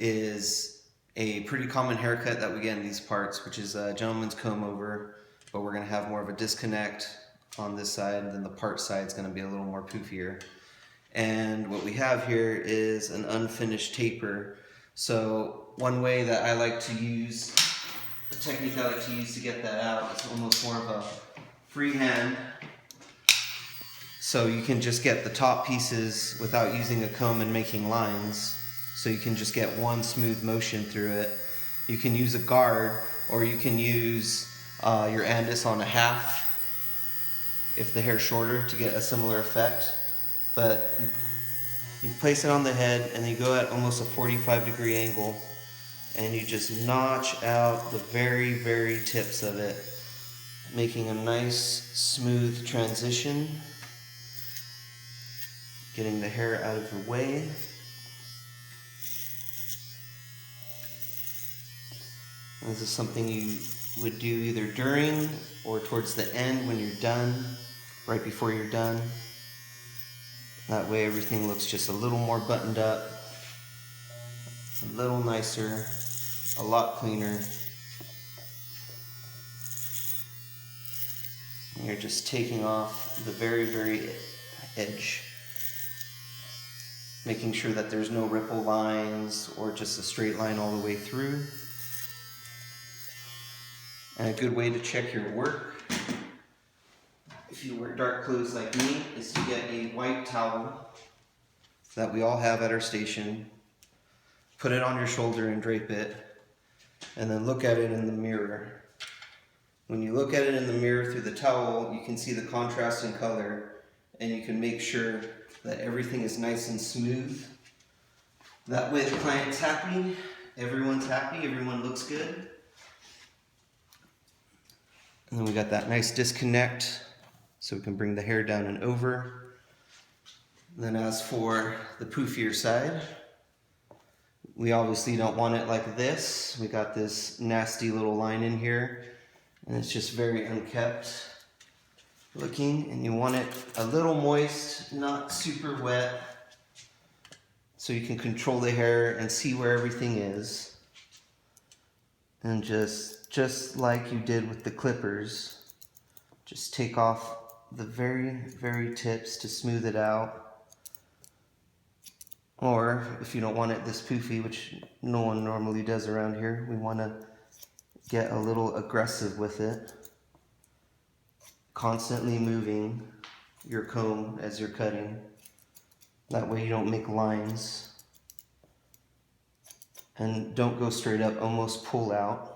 is a pretty common haircut that we get in these parts, which is a gentleman's comb over, but we're going to have more of a disconnect on this side, and then the part side is going to be a little more poofier. And what we have here is an unfinished taper. So one way that I like to use, the technique I like to use to get that out is almost more of a freehand. So you can just get the top pieces without using a comb and making lines. So you can just get one smooth motion through it. You can use a guard, or you can use your andis on a half if the hair's shorter to get a similar effect. But you place it on the head and you go at almost a 45-degree angle and you just notch out the very, very tips of it, making a nice smooth transition, getting the hair out of the way. This is something you would do either during or towards the end when you're done, right before you're done. That way everything looks just a little more buttoned up, a little nicer, a lot cleaner. And you're just taking off the very, very edge, making sure that there's no ripple lines or just a straight line all the way through. And a good way to check your work, if you wear dark clothes like me, is to get a white towel that we all have at our station, put it on your shoulder and drape it, and then look at it in the mirror. When you look at it in the mirror through the towel, you can see the contrast in color, and you can make sure that everything is nice and smooth. That way the client's happy, everyone's happy, everyone looks good. And then we got that nice disconnect, so we can bring the hair down and over. And then as for the poofier side, we obviously don't want it like this. We got this nasty little line in here, and it's just very unkept looking, and you want it a little moist, not super wet, so you can control the hair and see where everything is. And just like you did with the clippers, just take off the very, very tips to smooth it out. Or if you don't want it this poofy, which no one normally does around here, we want to get a little aggressive with it, constantly moving your comb as you're cutting. That way you don't make lines. And don't go straight up, almost pull out.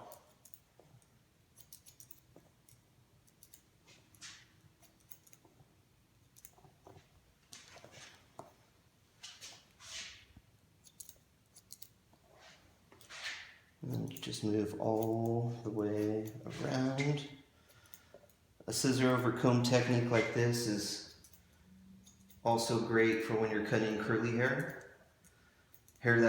And then you just move all the way around. A scissor over comb technique like this is also great for when you're cutting curly hair. Hair that